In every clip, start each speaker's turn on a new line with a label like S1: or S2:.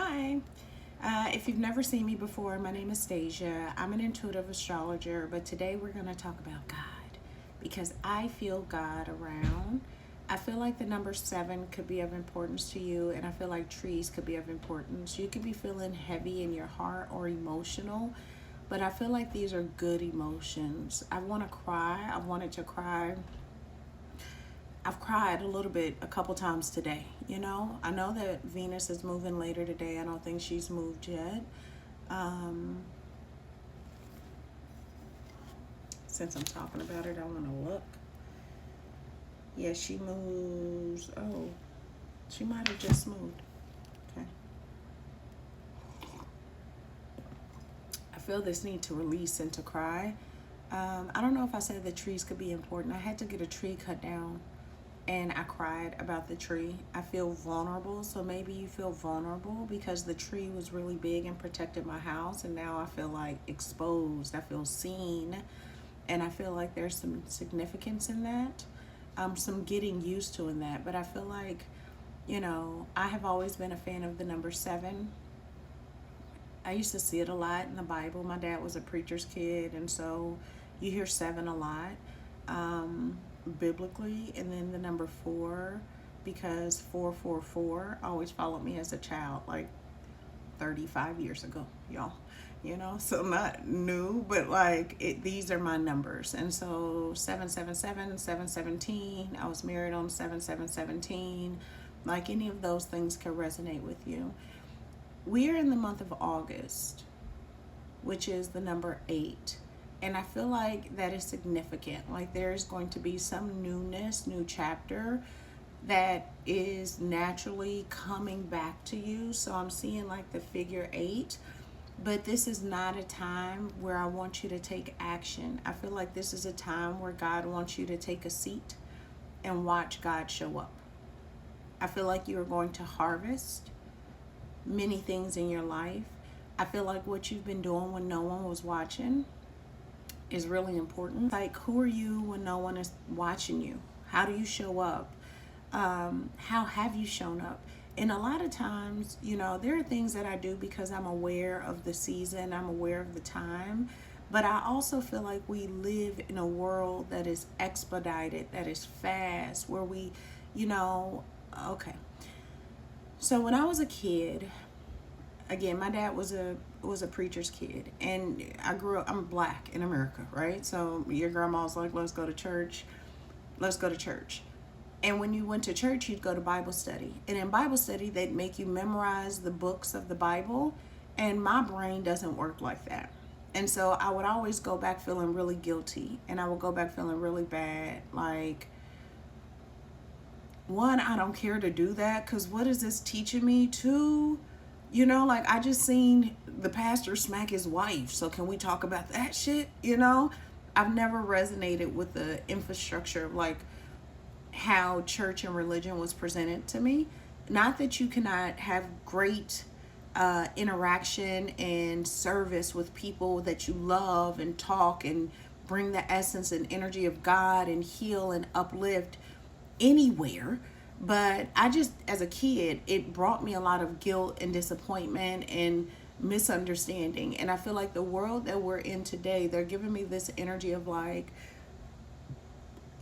S1: Hi. If you've never seen me before, my name is Stasia. I'm an intuitive astrologer, but today we're going to talk about God because I feel God around. I feel like the number 7 could be of importance to you, and I feel like trees could be of importance. You could be feeling heavy in your heart or emotional, but I feel like these are good emotions. I want to cry. I wanted to cry. I've cried a little bit a couple times today. I know that Venus is moving later today. I don't think she's moved yet. Um, since I'm talking about it, I want to look. Yeah, she moves. Oh, she might have just moved. Okay. I feel this need to release and to cry. I don't know if I said the trees could be important. I had to get a tree cut down and I cried about the tree. I feel vulnerable, so maybe you feel vulnerable because the tree was really big and protected my house, and now I feel like exposed. I feel seen, and I feel like there's some significance in that, some getting used to in that. But I feel like, I have always been a fan of the number 7. I used to see it a lot in the Bible. My dad was a preacher's kid, and so you hear 7 a lot. Biblically, and then the number 4, because 444 always followed me as a child, like 35 years ago, y'all. So not new, but like these are my numbers. And so 777, 717, I was married on 7717, like any of those things can resonate with you. We are in the month of August, which is the number 8. And I feel like that is significant. Like there's going to be some newness, new chapter that is naturally coming back to you. So I'm seeing like the figure 8, but this is not a time where I want you to take action. I feel like this is a time where God wants you to take a seat and watch God show up. I feel like you are going to harvest many things in your life. I feel like what you've been doing when no one was watching is really important. Like, who are you when no one is watching you? How do you show up? How have you shown up? And a lot of times, there are things that I do because I'm aware of the season, I'm aware of the time, but I also feel like we live in a world that is expedited, that is fast, where we, okay. So when I was a kid, again, my dad was a preacher's kid, and I grew up, I'm black in America, right? So your grandma's like, let's go to church. And when you went to church, you'd go to Bible study. And in Bible study, they'd make you memorize the books of the Bible, and my brain doesn't work like that. And so I would always go back feeling really guilty, and I would go back feeling really bad. Like, one, I don't care to do that, because what is this teaching me? 2, like I just seen the pastor smack his wife. So can we talk about that shit? I've never resonated with the infrastructure of like how church and religion was presented to me. Not that you cannot have great interaction and service with people that you love and talk and bring the essence and energy of God and heal and uplift anywhere. But I just, as a kid, it brought me a lot of guilt and disappointment and misunderstanding. And I feel like the world that we're in today, they're giving me this energy of like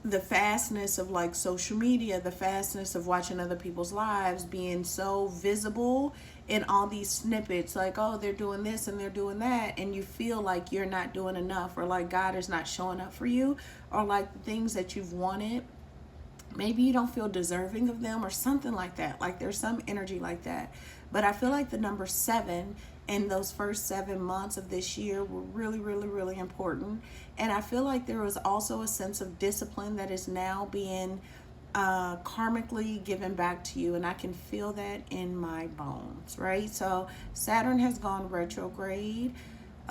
S1: the fastness of like social media, the fastness of watching other people's lives being so visible in all these snippets, like, oh, they're doing this and they're doing that, and you feel like you're not doing enough, or like God is not showing up for you, or like the things that you've wanted, maybe you don't feel deserving of them or something like that. Like there's some energy like that. But I feel like the number 7 in those first 7 months of this year were really, really, really important. And I feel like there was also a sense of discipline that is now being karmically given back to you. And I can feel that in my bones, right? So Saturn has gone retrograde.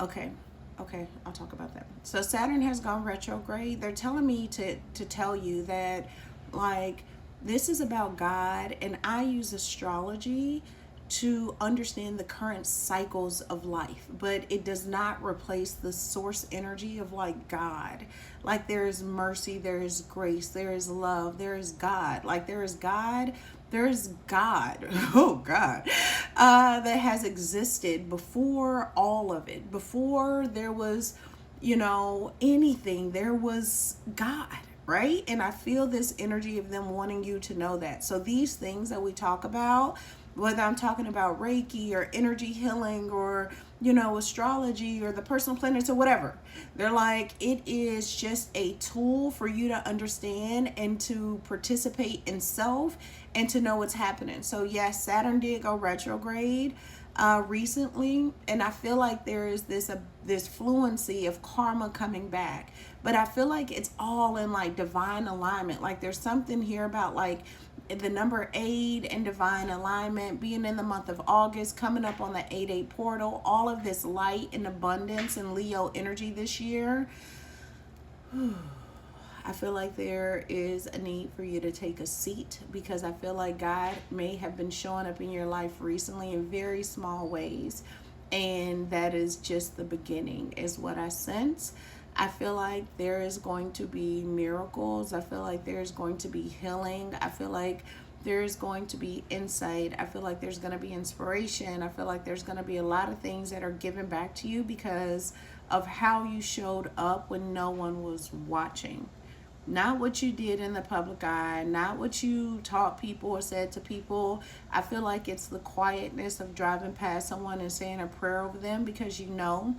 S1: Okay, I'll talk about that. So Saturn has gone retrograde. They're telling me to tell you that like this is about God, and I use astrology to understand the current cycles of life, but it does not replace the source energy of like God. Like there is mercy, there is grace, there is love, there is God. Like there is God, there's God. Oh God. that has existed before all of it. Before there was, anything, there was God, right? And I feel this energy of them wanting you to know that. So these things that we talk about, whether I'm talking about Reiki or energy healing or, astrology or the personal planets or whatever, they're like, it is just a tool for you to understand and to participate in self and to know what's happening. So yes, Saturn did go retrograde recently, and I feel like there is this fluency of karma coming back, but I feel like it's all in like divine alignment. Like there's something here about like the number 8 and divine alignment, being in the month of August, coming up on the 8/8 portal, all of this light and abundance and Leo energy this year. I feel like there is a need for you to take a seat, because I feel like God may have been showing up in your life recently in very small ways, and that is just the beginning is what I sense. I feel like there is going to be miracles. I feel like there's going to be healing. I feel like there's going to be insight. I feel like there's going to be inspiration. I feel like there's going to be a lot of things that are given back to you because of how you showed up when no one was watching. Not what you did in the public eye, not what you taught people or said to people. I feel like it's the quietness of driving past someone and saying a prayer over them because you know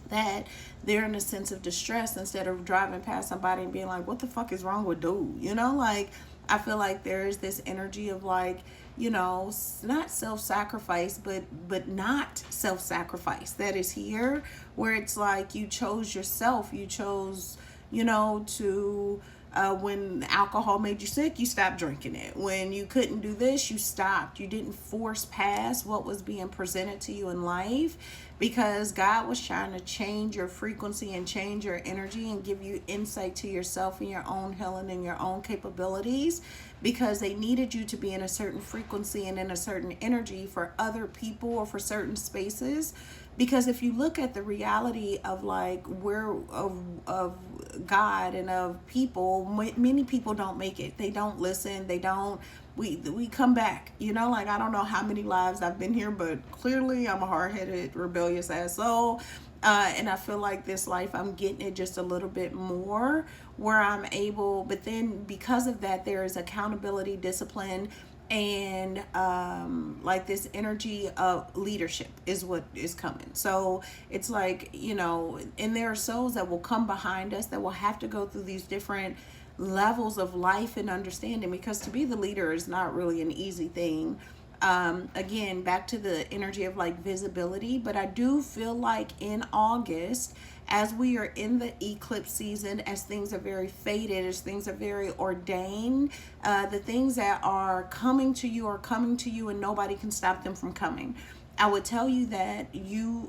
S1: that they're in a sense of distress, instead of driving past somebody and being like, what the fuck is wrong with dude? Like, I feel like there's this energy of like, not self-sacrifice, but not self-sacrifice that is here, where it's like you chose yourself. You chose, to when alcohol made you sick, you stopped drinking it. When you couldn't do this, you stopped. You didn't force past what was being presented to you in life, because God was trying to change your frequency and change your energy and give you insight to yourself and your own healing and your own capabilities, because they needed you to be in a certain frequency and in a certain energy for other people or for certain spaces. Because if you look at the reality of like of God and of people, many people don't make it. They don't listen. They don't. We come back. Like, I don't know how many lives I've been here, but clearly I'm a hard-headed, rebellious asshole. And I feel like this life I'm getting it just a little bit more, where I'm able. But then because of that, there is accountability, discipline, and like this energy of leadership is what is coming. So it's like, and there are souls that will come behind us that will have to go through these different levels of life and understanding, because to be the leader is not really an easy thing. Again, back to the energy of like visibility, but I do feel like in August, as we are in the eclipse season, as things are very fated, as things are very ordained, the things that are coming to you are coming to you and nobody can stop them from coming. I would tell you that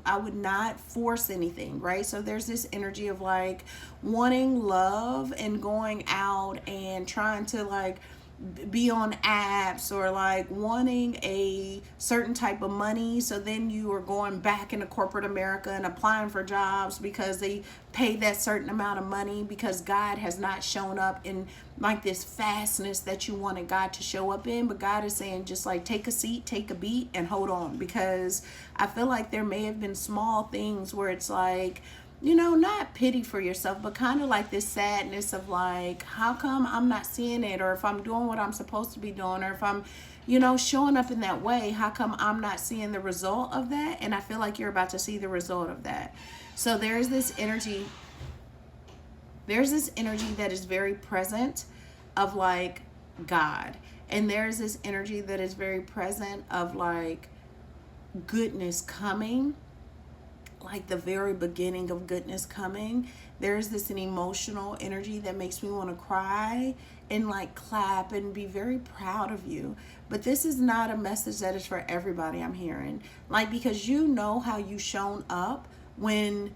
S1: I would not force anything, right? So there's this energy of like wanting love and going out and trying to like be on apps, or like wanting a certain type of money, so then you are going back into corporate America and applying for jobs because they pay that certain amount of money, because God has not shown up in like this fastness that you wanted God to show up in. But God is saying, just like, take a seat, take a beat, and hold on, because I feel like there may have been small things where it's like, not pity for yourself, but kind of like this sadness of like, how come I'm not seeing it? Or if I'm doing what I'm supposed to be doing, or if I'm, showing up in that way, how come I'm not seeing the result of that? And I feel like you're about to see the result of that. So there's this energy that is very present of like God. And there's this energy that is very present of like goodness coming, like the very beginning of goodness coming. There's this an emotional energy that makes me want to cry and like clap and be very proud of you. But this is not a message that is for everybody, I'm hearing. Like, because how you shown up when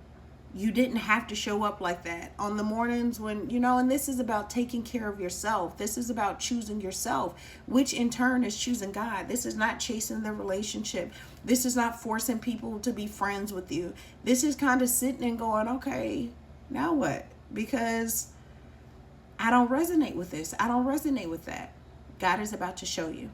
S1: you didn't have to show up like that on the mornings when, and this is about taking care of yourself. This is about choosing yourself, which in turn is choosing God. This is not chasing the relationship. This is not forcing people to be friends with you. This is kind of sitting and going, okay, now what? Because I don't resonate with this. I don't resonate with that. God is about to show you.